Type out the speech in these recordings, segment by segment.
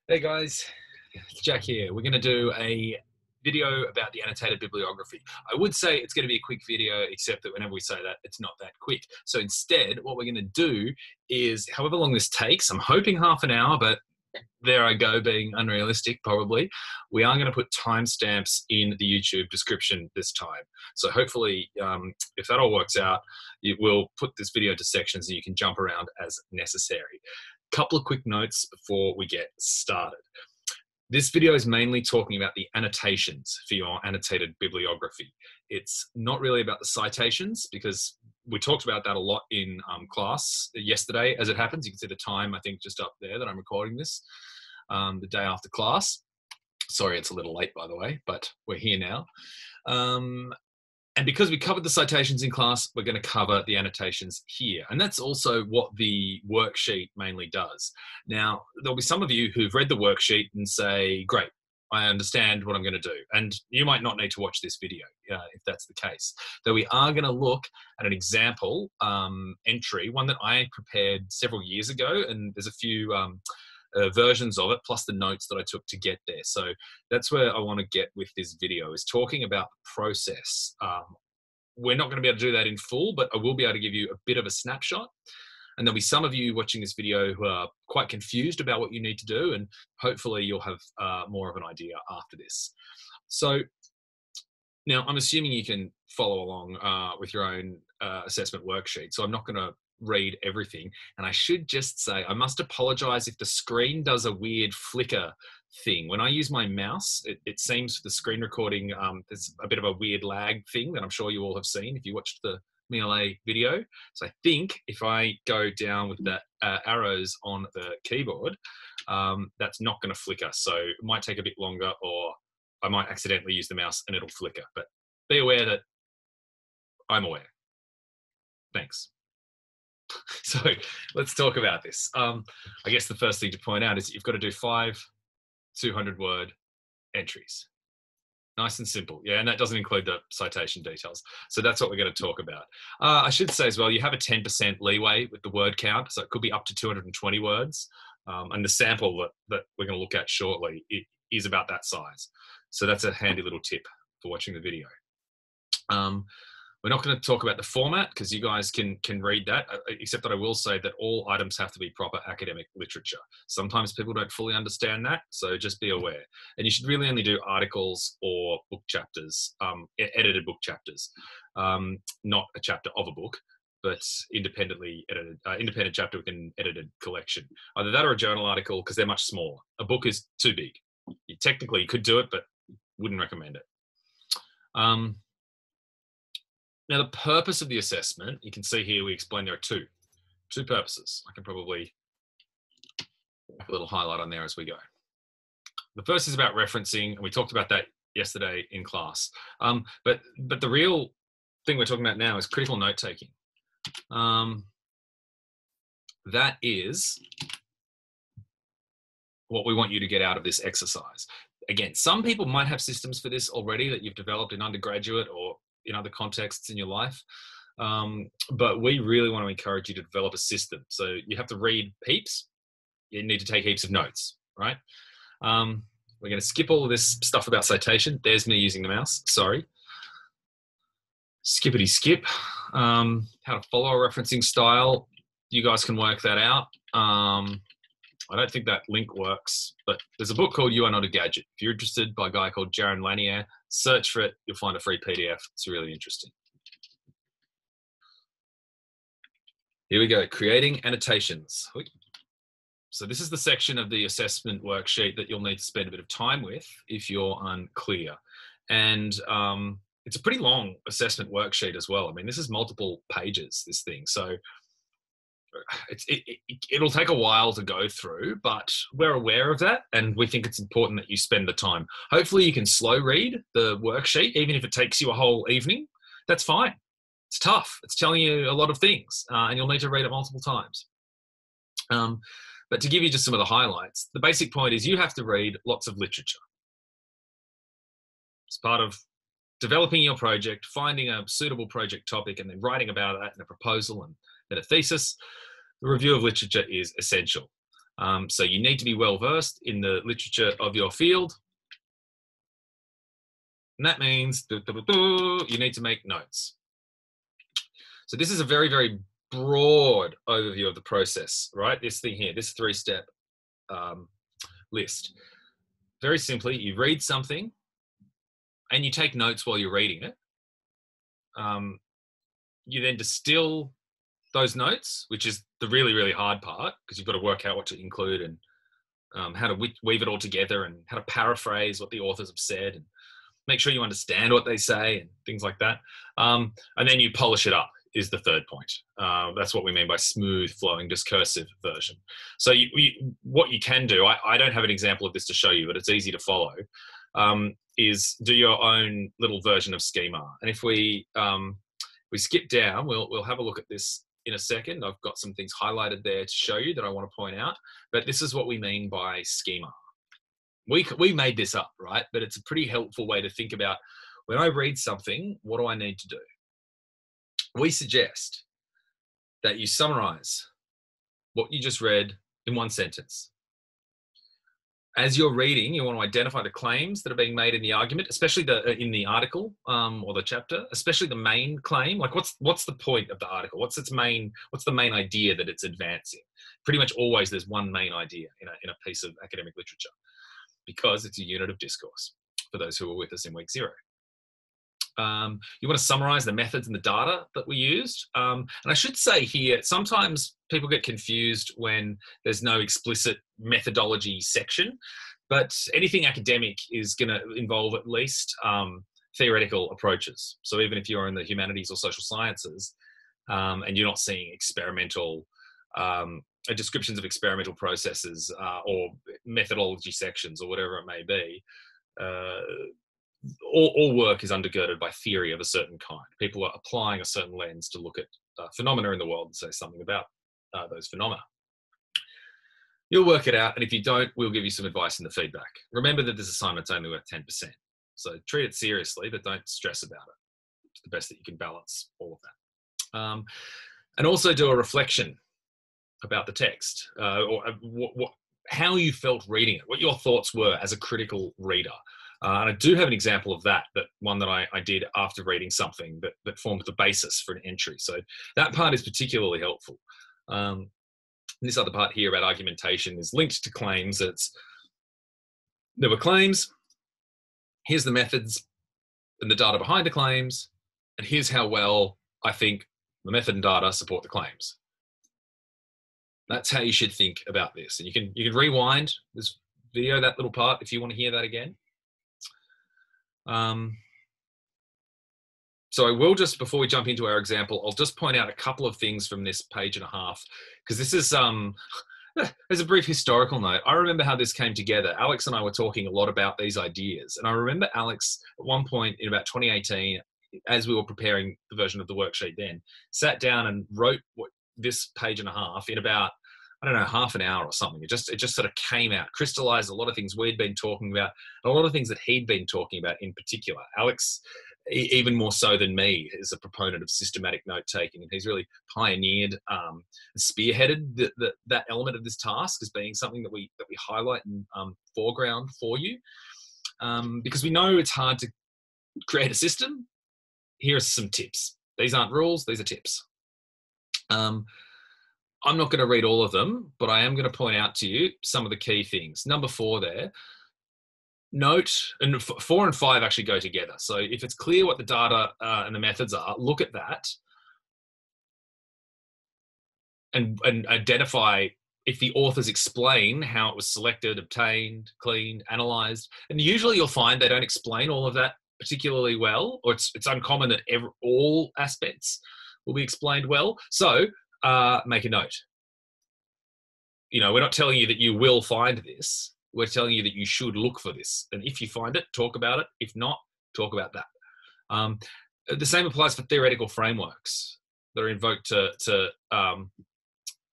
Hey guys, it's Jack here. We're going to do a video about the annotated bibliography. I would say it's going to be a quick video, except that whenever we say that, it's not that quick. So instead, what we're going to do is, however long this takes, I'm hoping half an hour, but there I go, being unrealistic probably, we are going to put timestamps in the YouTube description this time. So hopefully, if that all works out, it will put this video into sections and you can jump around as necessary. Couple of quick notes before we get started. This video is mainly talking about the annotations for your annotated bibliography. It's not really about the citations because we talked about that a lot in class yesterday. As it happens, you can see the time, I think, just up there that I'm recording this, the day after class. Sorry, it's a little late, by the way, but we're here now. And because we covered the citations in class, we're going to cover the annotations here. And that's also what the worksheet mainly does. Now, there'll be some of you who've read the worksheet and say, great, I understand what I'm going to do. And you might not need to watch this video if that's the case. Though we are going to look at an example entry, one that I prepared several years ago. And there's a few versions of it, plus the notes that I took to get there. So that's where I want to get with this video, is talking about the process. We're not going to be able to do that in full, but I will be able to give you a bit of a snapshot. And there'll be some of you watching this video who are quite confused about what you need to do, and hopefully you'll have more of an idea after this. So now I'm assuming you can follow along with your own assessment worksheet. So I'm not going to read everything. And I should just say, I must apologize if the screen does a weird flicker thing. When I use my mouse, it seems the screen recording, there's a bit of a weird lag thing that I'm sure you all have seen if you watched the MLA video. So I think if I go down with the arrows on the keyboard, that's not going to flicker. So it might take a bit longer, or I might accidentally use the mouse and it'll flicker. But be aware that I'm aware. Thanks. So let's talk about this. I guess the first thing to point out is you've got to do 5 200-word entries. Nice and simple. Yeah, and that doesn't include the citation details. So that's what we're going to talk about. I should say as well, you have a 10% leeway with the word count, so it could be up to 220 words. And the sample that we're going to look at shortly, it is about that size. So that's a handy little tip for watching the video. We're not going to talk about the format because you guys can read that, except that I will say that all items have to be proper academic literature. Sometimes people don't fully understand that, so just be aware. And you should really only do articles or book chapters, edited book chapters, not a chapter of a book, but independently edited, independent chapter with an edited collection. Either that or a journal article, because they're much smaller. A book is too big. You technically could do it, but wouldn't recommend it. Now, the purpose of the assessment, you can see here, we explain there are two purposes. I can probably have a little highlight on there as we go. The first is about referencing, and we talked about that yesterday in class. But the real thing we're talking about now is critical note-taking. That is what we want you to get out of this exercise. Again, some people might have systems for this already that you've developed in undergraduate or in other contexts in your life. But we really want to encourage you to develop a system. So you have to read heaps. You need to take heaps of notes, right? We're going to skip all of this stuff about citation. There's me using the mouse, sorry. Skippity skip. How to follow a referencing style. You guys can work that out. I don't think that link works, but there's a book called You Are Not a Gadget. If you're interested, by a guy called Jaron Lanier, search for it. You'll find a free PDF. It's really interesting. Here we go, creating annotations. So this is the section of the assessment worksheet that you'll need to spend a bit of time with if you're unclear. And it's a pretty long assessment worksheet as well. I mean, this is multiple pages, this thing. So it'll take a while to go through, but we're aware of that, and we think it's important that you spend the time. Hopefully you can slow read the worksheet, even if it takes you a whole evening. That's fine. It's tough. It's telling you a lot of things, and you'll need to read it multiple times. But to give you just some of the highlights, the basic point is you have to read lots of literature. It's part of developing your project, finding a suitable project topic, and then writing about that in a proposal and then a thesis. The review of literature is essential. So you need to be well versed in the literature of your field. And that means you need to make notes. So this is a very, very broad overview of the process, right? This thing here, this 3-step list. Very simply, you read something and you take notes while you're reading it. You then distill those notes, which is the really, really hard part, because you've got to work out what to include and how to weave it all together and how to paraphrase what the authors have said and make sure you understand what they say and things like that. And then you polish it up is the third point. That's what we mean by smooth flowing discursive version. So what you can do, I don't have an example of this to show you, but it's easy to follow, is do your own little version of SCMAR. And if we skip down, we'll have a look at this in a second. I've got some things highlighted there to show you that I want to point out, but this is what we mean by SCMAR. We made this up, right? But it's a pretty helpful way to think about, when I read something, what do I need to do? We suggest that you summarize what you just read in one sentence. As you're reading, you want to identify the claims that are being made in the argument, especially in the article or the chapter, especially the main claim. Like what's the point of the article? What's the main idea that it's advancing? Pretty much always there's one main idea in a piece of academic literature, because it's a unit of discourse for those who were with us in week 0. You want to summarize the methods and the data that we used. And I should say here, sometimes people get confused when there's no explicit methodology section, but anything academic is going to involve at least theoretical approaches. So even if you're in the humanities or social sciences and you're not seeing experimental descriptions of experimental processes or methodology sections or whatever it may be, all work is undergirded by theory of a certain kind. People are applying a certain lens to look at phenomena in the world and say something about those phenomena. You'll work it out, and if you don't, we'll give you some advice in the feedback. Remember that this assignment's only worth 10%, so treat it seriously, but don't stress about it. It's the best that you can balance all of that. And also do a reflection about the text, or how you felt reading it, what your thoughts were as a critical reader. And I do have an example of that one that I did after reading something that formed the basis for an entry. So that part is particularly helpful. This other part here about argumentation is linked to claims. There were claims, here's the methods and the data behind the claims, and here's how well I think the method and data support the claims. That's how you should think about this. And you can rewind this video, that little part, if you want to hear that again. So I will just, before we jump into our example, I'll just point out a couple of things from this page and a half, because this is, as a brief historical note, I remember how this came together. Alex and I were talking a lot about these ideas, and I remember Alex at one point in about 2018, as we were preparing the version of the worksheet then, sat down and wrote this page and a half in about, I don't know, half an hour or something. It just sort of came out, crystallized a lot of things we'd been talking about, and a lot of things that he'd been talking about in particular. Alex, even more so than me, is a proponent of systematic note-taking, and he's really pioneered, spearheaded that element of this task as being something that we highlight and foreground for you, because we know it's hard to create a system. Here are some tips. These aren't rules, these are tips. I'm not going to read all of them, but I am going to point out to you some of the key things. Number 4 there, note, and 4 and 5 actually go together. So if it's clear what the data and the methods are, look at that and identify if the authors explain how it was selected, obtained, cleaned, analyzed. And usually you'll find they don't explain all of that particularly well, or it's uncommon that all aspects will be explained well. So make a note. We're not telling you that you will find this. We're telling you that you should look for this. And if you find it, talk about it. If not, talk about that. The same applies for theoretical frameworks that are invoked to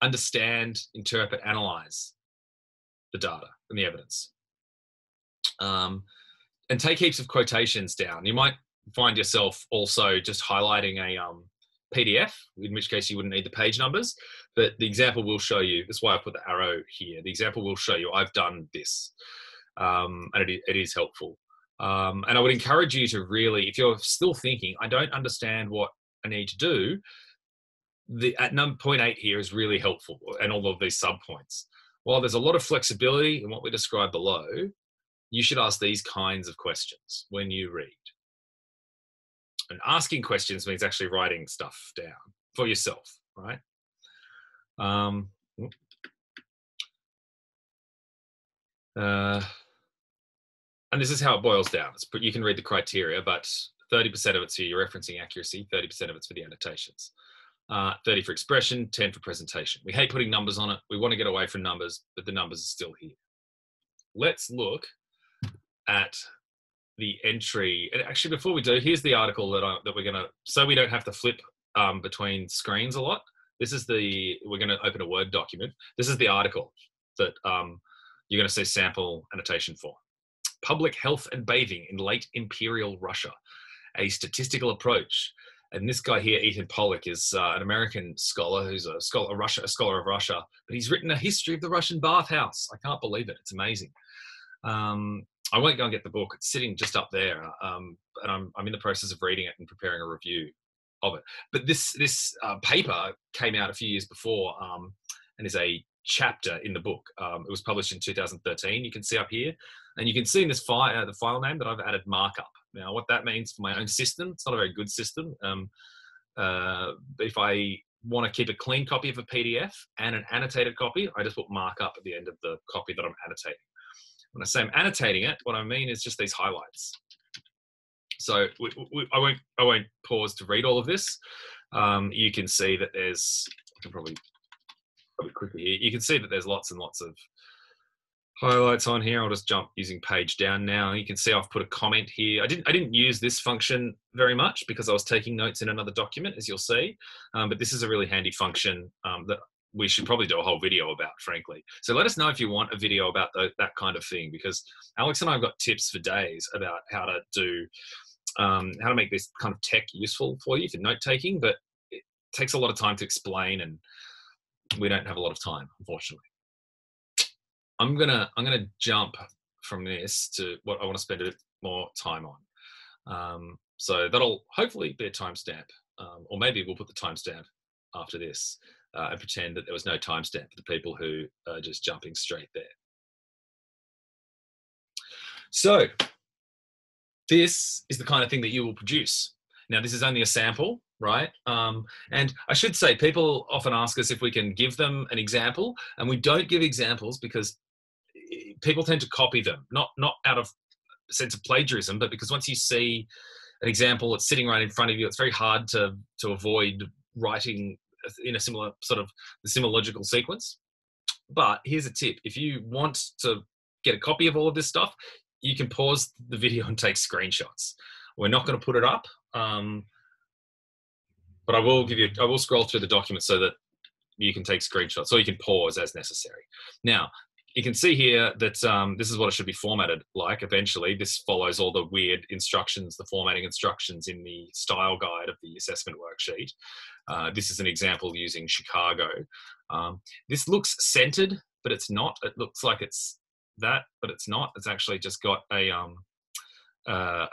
understand, interpret, analyze the data and the evidence. And take heaps of quotations down. You might find yourself also just highlighting PDF, in which case you wouldn't need the page numbers, but the example will show you, that's why I put the arrow here, the example will show you I've done this, and it is helpful. And I would encourage you to really, if you're still thinking, I don't understand what I need to do, at point 8 here is really helpful, and all of these subpoints. While there's a lot of flexibility in what we describe below, you should ask these kinds of questions when you read. And asking questions means actually writing stuff down for yourself, right? And this is how it boils down. You can read the criteria, but 30% of it's for your referencing accuracy, 30% of it's for the annotations. 30 for expression, 10 for presentation. We hate putting numbers on it. We want to get away from numbers, but the numbers are still here. Let's look at the entry. And actually, before we do, here's the article that we're gonna, so we don't have to flip between screens a lot. This is we're gonna open a Word document. This is the article that you're gonna see sample annotation for. Public Health and Bathing in Late Imperial Russia, a Statistical Approach. And this guy here, Ethan Pollock, is an American scholar who's a scholar of Russia, but he's written a history of the Russian bathhouse. I can't believe it. It's amazing. I won't go and get the book. It's sitting just up there, and I'm in the process of reading it and preparing a review of it. But this paper came out a few years before, and is a chapter in the book. It was published in 2013. You can see up here, and you can see in this file the file name that I've added markup. Now, what that means for my own system, it's not a very good system. But if I want to keep a clean copy of a PDF and an annotated copy, I just put markup at the end of the copy that I'm annotating. When I say I'm annotating it, what I mean is just these highlights. So I won't pause to read all of this. You can see that there's, I can probably quickly here. You can see that there's lots and lots of highlights on here. I'll just jump using page down now. You can see I've put a comment here. I didn't use this function very much because I was taking notes in another document, as you'll see. But this is a really handy function that we should probably do a whole video about, frankly. So let us know if you want a video about that kind of thing, because Alex and I have got tips for days about how to make this kind of tech useful for you for note taking, but it takes a lot of time to explain, and we don't have a lot of time, unfortunately. I'm gonna jump from this to what I want to spend a bit more time on. So that'll hopefully be a timestamp, or maybe we'll put the timestamp after this and pretend that there was no timestamp for the people who are just jumping straight there. So this is the kind of thing that you will produce. Now, this is only a sample, right? And I should say, people often ask us if we can give them an example, and we don't give examples because people tend to copy them, not out of a sense of plagiarism, but because once you see an example that's sitting right in front of you, it's very hard to avoid writing in a similar logical sequence. But here's a tip. If you want to get a copy of all of this stuff, you can pause the video and take screenshots. We're not going to put it up, but I will scroll through the document so that you can take screenshots, or you can pause as necessary. Now, you can see here that this is what it should be formatted like eventually. This follows all the weird instructions, the formatting instructions in the style guide of the assessment worksheet. This is an example using Chicago. This looks centered, but it's not. It looks like it's that, but it's not. It's actually just got a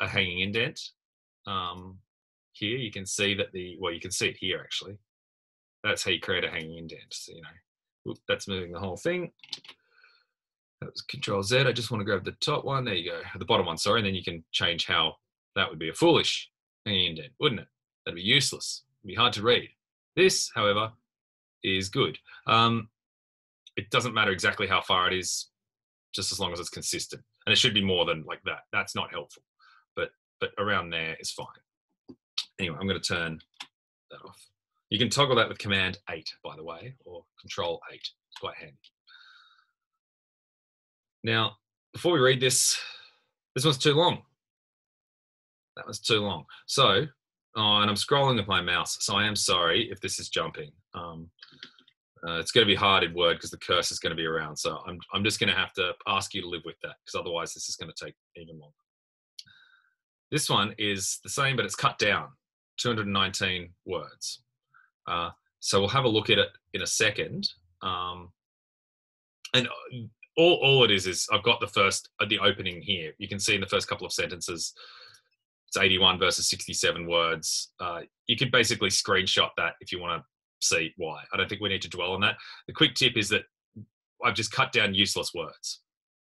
hanging indent. Here you can see that you can see it here actually. That's how you create a hanging indent. So, that's moving the whole thing. That was Control Z. I just want to grab the top one. There you go. The bottom one, sorry. And then you can change how that would be a foolish hanging indent, wouldn't it? That'd be useless. It'd be hard to read. This, however, is good. It doesn't matter exactly how far it is, just as long as it's consistent. And it should be more than like that. That's not helpful. But around there is fine. Anyway, I'm going to turn that off. You can toggle that with Command 8, by the way, or Control 8. It's quite handy. Now, before we read this one's too long. That was too long. So, and I'm scrolling with my mouse, so I am sorry if this is jumping. It's going to be hard in Word because the cursor is going to be around. So I'm just going to have to ask you to live with that, because otherwise this is going to take even longer. This one is the same, but it's cut down, 219 words. So we'll have a look at it in a second. And all it is I've got the opening here. You can see in the first couple of sentences, it's 81 versus 67 words. You could basically screenshot that if you want to see why. I don't think we need to dwell on that. The quick tip is that I've just cut down useless words.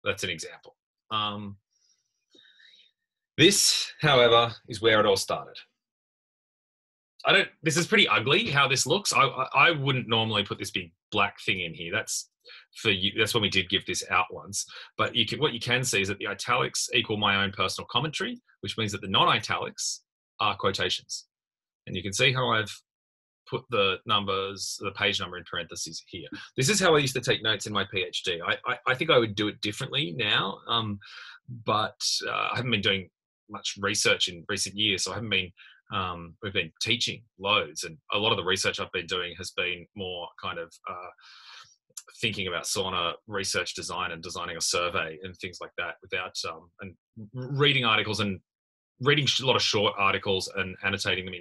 That's an example. This, however, is where it all started. This is pretty ugly how this looks. I wouldn't normally put this big black thing in here. That's for you. That's when we did give this out once. But what you can see is that the italics equal my own personal commentary, which means that the non-italics are quotations. And you can see how I've put the page number in parentheses here. This is how I used to take notes in my PhD. I think I would do it differently now, but I haven't been doing much research in recent years, so I haven't been we've been teaching loads, and a lot of the research I've been doing has been more kind of thinking about sauna research design and designing a survey and things like that without and reading articles and reading a lot of short articles and annotating them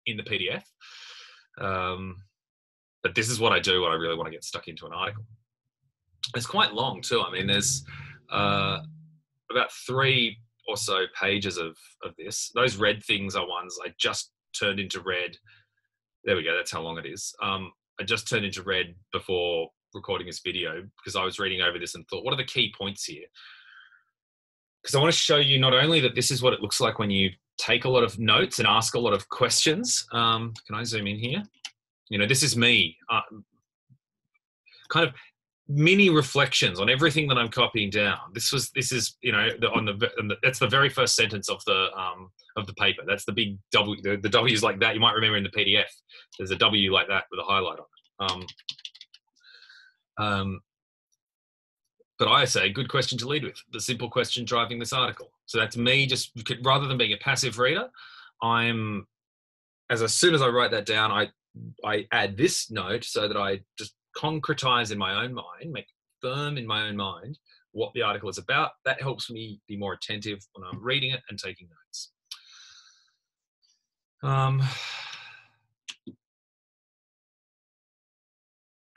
in the PDF. But this is what I do when I really want to get stuck into an article. It's quite long too. I mean, there's about 3 or so pages of this. Those red things are ones I just turned into red. There we go. That's how long it is. I just turned into red before recording this video because I was reading over this and thought, what are the key points here? Because I want to show you not only that this is what it looks like when you take a lot of notes and ask a lot of questions. Can I zoom in here? You know, this is me kind of mini reflections on everything that I'm copying down. This is you know, that's the very first sentence of the paper. That's the big W. The W's like that. You might remember in the PDF. There's a W like that with a highlight on it. But I say, good question to lead with. The simple question driving this article. So that's me just, rather than being a passive reader, as soon as I write that down, I add this note so that I just concretize in my own mind, make firm in my own mind what the article is about. That helps me be more attentive when I'm reading it and taking notes.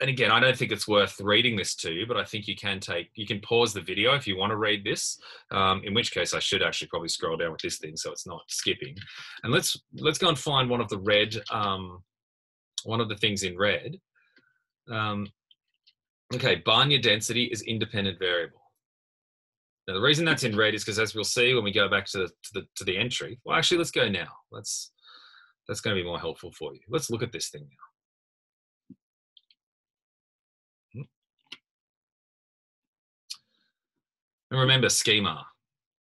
And again, I don't think it's worth reading this to you, but I think you can pause the video if you want to read this, in which case I should actually probably scroll down with this thing so it's not skipping. And let's go and find one of the red, one of the things in red. Okay, Barnier density is independent variable. Now the reason that's in red is because, as we'll see when we go back to the entry, well, actually, let's go now. That's going to be more helpful for you. Let's look at this thing now. And remember SCMAR: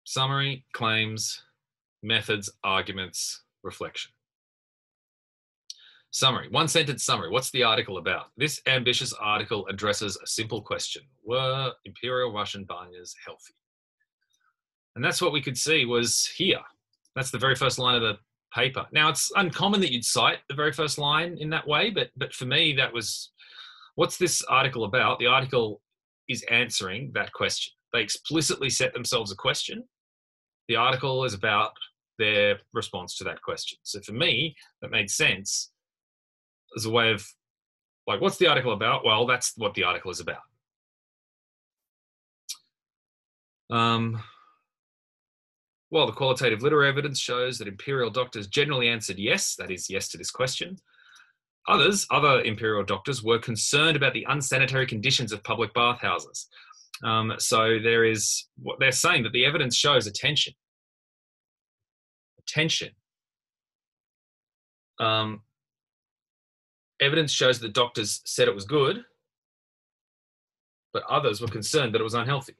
summary, claims, methods, arguments, reflection. Summary, 1-sentence summary. What's the article about? This ambitious article addresses a simple question. Were Imperial Russian Barniers healthy? And that's what we could see was here. That's the very first line of the paper. Now, it's uncommon that you'd cite the very first line in that way, but for me, that was, what's this article about? The article is answering that question. They explicitly set themselves a question. The article is about their response to that question. So for me, that made sense as a way of, like, what's the article about? Well, that's what the article is about. Well, the qualitative literary evidence shows that imperial doctors generally answered yes, that is, yes to this question. Other imperial doctors were concerned about the unsanitary conditions of public bathhouses. So there is, what they're saying, that the evidence shows attention. Evidence shows that doctors said it was good, but others were concerned that it was unhealthy.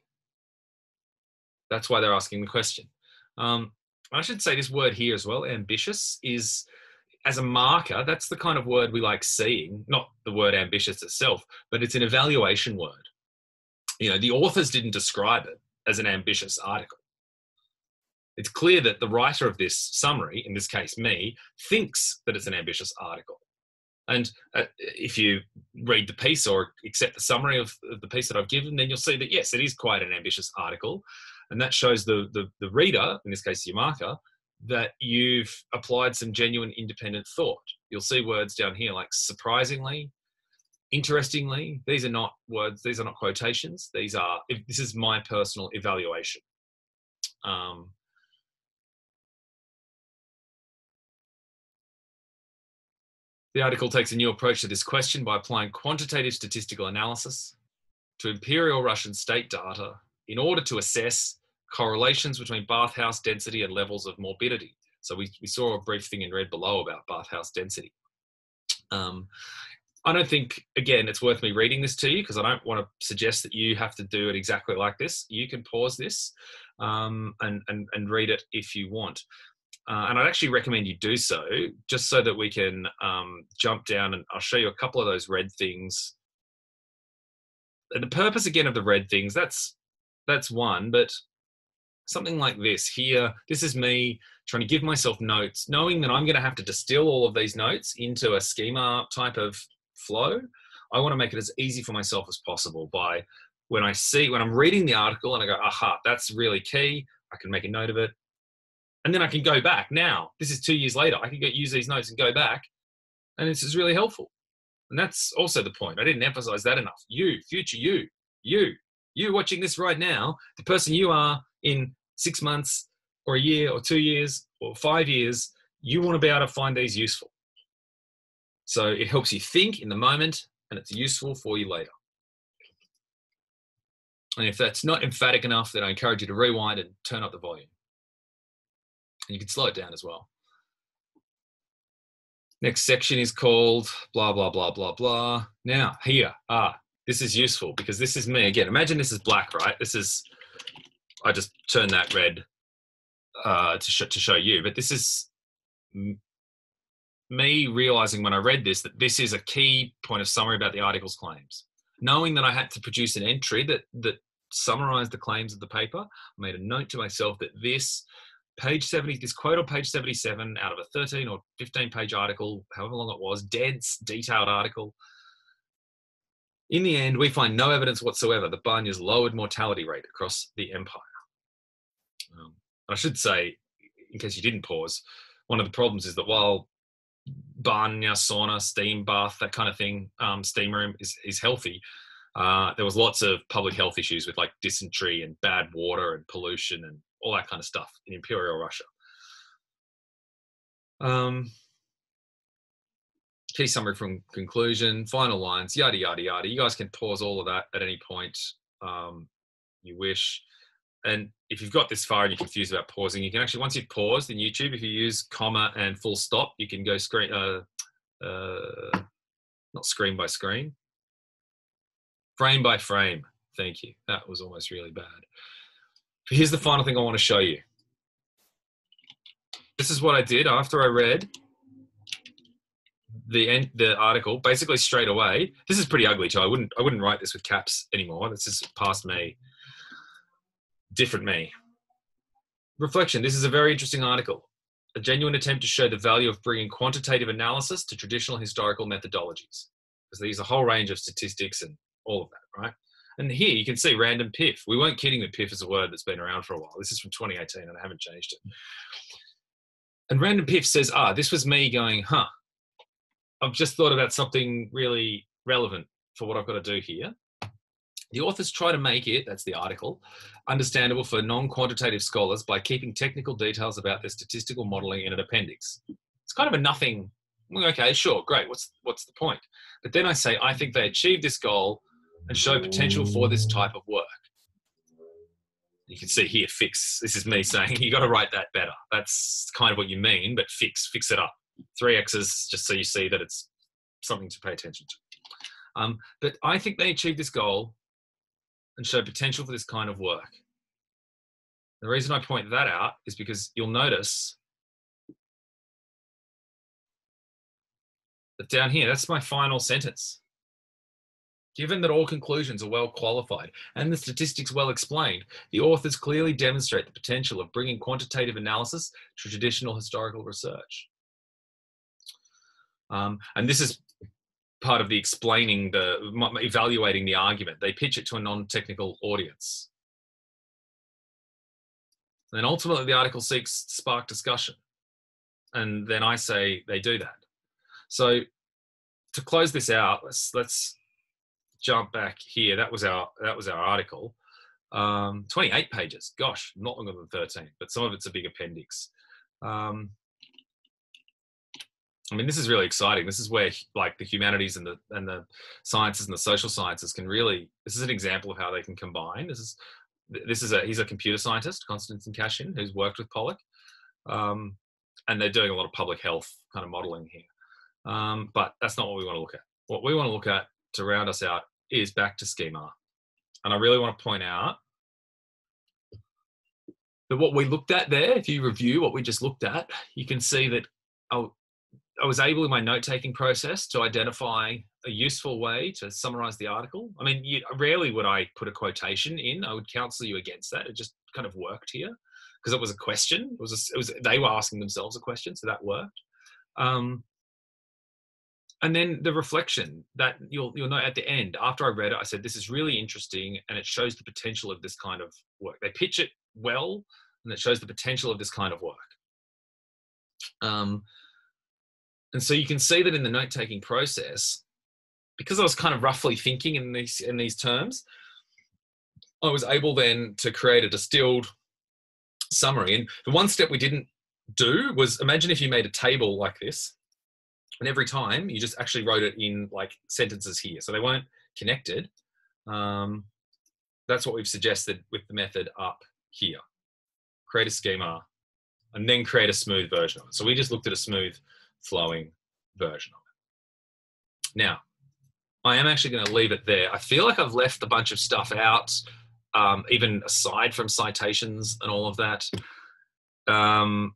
That's why they're asking the question. I should say this word here as well, ambitious, is, as a marker, that's the kind of word we like seeing, not the word ambitious itself, but it's an evaluation word. You know, the authors didn't describe it as an ambitious article. It's clear that the writer of this summary, in this case me, thinks that it's an ambitious article. And if you read the piece or accept the summary of the piece that I've given, then you'll see that, yes, it is quite an ambitious article. And that shows the reader, in this case your marker, that you've applied some genuine independent thought. you'll see words down here like surprisingly, interestingly. These are not words, these are not quotations. This is my personal evaluation. The article takes a new approach to this question by applying quantitative statistical analysis to Imperial Russian state data in order to assess correlations between bathhouse density and levels of morbidity. So we saw a brief thing in red below about bathhouse density. I don't think, again, it's worth me reading this to you because I don't want to suggest that you have to do it exactly like this. You can pause this and read it if you want. And I'd actually recommend you do so, just so that we can jump down, and I'll show you a couple of those red things. And the purpose, again, of the red things, that's one, but something like this here, this is me trying to give myself notes, knowing that I'm going to have to distill all of these notes into a SCMAR type of flow. I want to make it as easy for myself as possible by when I'm reading the article and I go, aha, that's really key, I can make a note of it. And then I can go back. Now, this is 2 years later, I can use these notes and go back, and this is really helpful. And that's also the point. I didn't emphasize that enough. You, future you watching this right now, the person you are in 6 months or a year or 2 years or 5 years, you want to be able to find these useful. So it helps you think in the moment, and it's useful for you later. And if that's not emphatic enough, then I encourage you to rewind and turn up the volume. And you can slow it down as well. Next section is called blah, blah, blah, blah, blah. Now, here, this is useful because this is me. Again, imagine this is black, right? I just turned that red to show you, but this is me realizing when I read this that this is a key point of summary about the article's claims. Knowing that I had to produce an entry that summarized the claims of the paper, I made a note to myself that this quote on page 77 out of a 13 or 15 page article, however long it was, dense, detailed article. In the end, we find no evidence whatsoever that Banya's lowered mortality rate across the empire. I should say, in case you didn't pause, one of the problems is that while Banya, sauna, steam bath, that kind of thing, steam room is healthy, there was lots of public health issues with like dysentery and bad water and pollution and all that kind of stuff in Imperial Russia. Key summary from conclusion, final lines, yada, yada, yada. You guys can pause all of that at any point you wish. And if you've got this far and you're confused about pausing, you can actually, once you've paused in YouTube, if you use comma and full stop, you can go not screen by screen, frame by frame. Thank you. That was almost really bad. Here's the final thing I want to show you. This is what I did after I read the article, basically straight away. This is pretty ugly too. I wouldn't write this with caps anymore. This is past me. Different me. Reflection. This is a very interesting article. A genuine attempt to show the value of bringing quantitative analysis to traditional historical methodologies. Because there's a whole range of statistics and all of that, right? And here you can see random PIF. We weren't kidding that PIF is a word that's been around for a while. This is from 2018 and I haven't changed it. And random PIF says, this was me going, I've just thought about something really relevant for what I've got to do here. The authors try to make it, that's the article, understandable for non-quantitative scholars by keeping technical details about their statistical modeling in an appendix. It's kind of a nothing, okay, sure, great, what's the point? But then I say, I think they achieved this goal and show potential for this type of work. You can see here, fix. This is me saying, you got to write that better. That's kind of what you mean, but fix it up. 3 X's, just so you see that it's something to pay attention to. But I think they achieved this goal and show potential for this kind of work. The reason I point that out is because you'll notice that down here, that's my final sentence. Given that all conclusions are well qualified and the statistics well explained, the authors clearly demonstrate the potential of bringing quantitative analysis to traditional historical research. And this is part of the evaluating the argument. They pitch it to a non-technical audience. And then ultimately the article seeks to spark discussion. And then I say they do that. So to close this out, let's jump back here. That was our article. 28 pages. Gosh, not longer than 13, but some of it's a big appendix. I mean, this is really exciting. This is where like the humanities and the sciences and the social sciences can really. This is an example of how they can combine. He's a computer scientist, Konstantin Kashin, who's worked with Pollock, and they're doing a lot of public health kind of modeling here. But that's not what we want to look at. What we want to look at to round us out is back to SCMAR, and I really want to point out that what we looked at there, if you review what we just looked at, you can see that I was able in my note-taking process to identify a useful way to summarize the article. I mean, rarely would I put a quotation in. I would counsel you against that. It just kind of worked here because it was a question. They were asking themselves a question, so that worked. And then the reflection that you'll note at the end, after I read it, I said, this is really interesting and it shows the potential of this kind of work. They pitch it well and it shows the potential of this kind of work. And so you can see that in the note-taking process, because I was kind of roughly thinking in these terms, I was able then to create a distilled summary. And the one step we didn't do was, imagine if you made a table like this, and every time you just actually wrote it in like sentences here. So they weren't connected. That's what we've suggested with the method up here. Create a schema and then create a smooth version of it. So we just looked at a smooth flowing version of it. Now, I am actually going to leave it there. I feel like I've left a bunch of stuff out, even aside from citations and all of that. And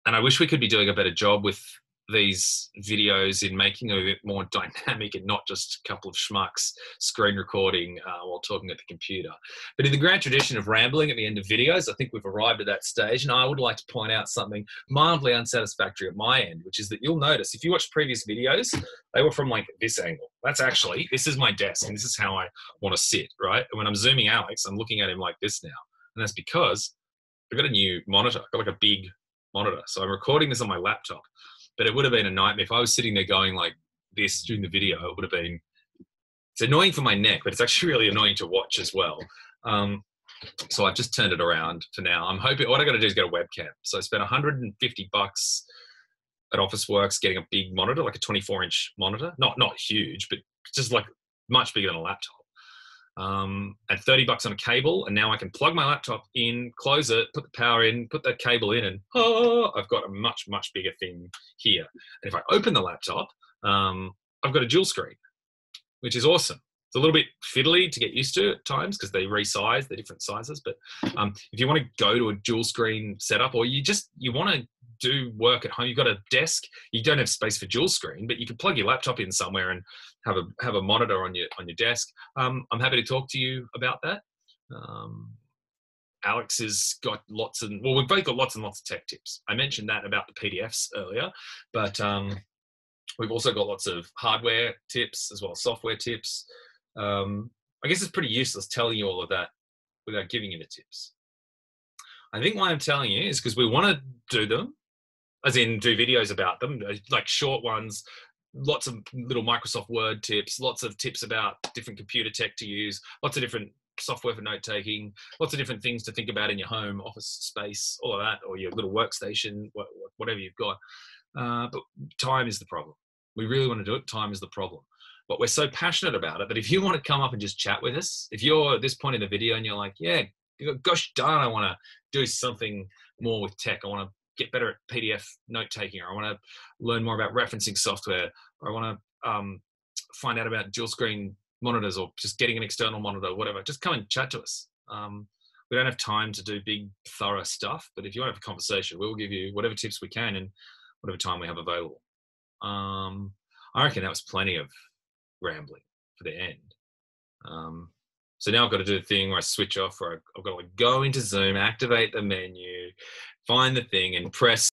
I wish we could be doing a better job with these videos in making them a bit more dynamic and not just a couple of schmucks screen recording while talking at the computer. But in the grand tradition of rambling at the end of videos, I think we've arrived at that stage. And I would like to point out something mildly unsatisfactory at my end, which is that you'll notice if you watch previous videos, they were from like this angle. This is my desk and this is how I want to sit, right? And when I'm zooming Alex, I'm looking at him like this now. And that's because I've got a new monitor. I've got like a big monitor. So I'm recording this on my laptop. But it would have been a nightmare if I was sitting there going like this during the video. It would have been, it's annoying for my neck, but it's actually really annoying to watch as well. So I've just turned it around for now. I'm hoping, what I got to do is get a webcam. So I spent $150 at Officeworks getting a big monitor, like a 24-inch monitor. Not huge, but just like much bigger than a laptop. And $30 on a cable, and now I can plug my laptop in, close it, put the power in, put that cable in, and I've got a much bigger thing here. And if I open the laptop, I've got a dual screen, which is awesome. It's a little bit fiddly to get used to at times because they resize, they're different sizes. But if you want to go to a dual screen setup, or you want to do work at home, you've got a desk, you don't have space for dual screen, but you can plug your laptop in somewhere and have a monitor on your desk. I'm happy to talk to you about that. Alex has got we've both got lots and lots of tech tips. I mentioned that about the PDFs earlier, but we've also got lots of hardware tips as well as software tips. I guess it's pretty useless telling you all of that without giving you the tips. I think why I'm telling you is because we want to do them, as in do videos about them, like short ones, lots of little Microsoft Word tips, lots of tips about different computer tech to use, lots of different software for note-taking, lots of different things to think about in your home, office space, all of that, or your little workstation, whatever you've got. But time is the problem. We really want to do it. Time is the problem. But we're so passionate about it that if you want to come up and just chat with us, if you're at this point in the video and you're like, yeah, gosh darn, I want to do something more with tech. I want to get better at PDF note-taking, or I want to learn more about referencing software, or I want to find out about dual screen monitors, or just getting an external monitor, whatever, just come and chat to us. We don't have time to do big, thorough stuff, but if you want to have a conversation, we'll give you whatever tips we can in whatever time we have available. I reckon that was plenty of rambling for the end. So now I've got to do the thing where I switch off, where I've got to go into Zoom, activate the menu, find the thing and press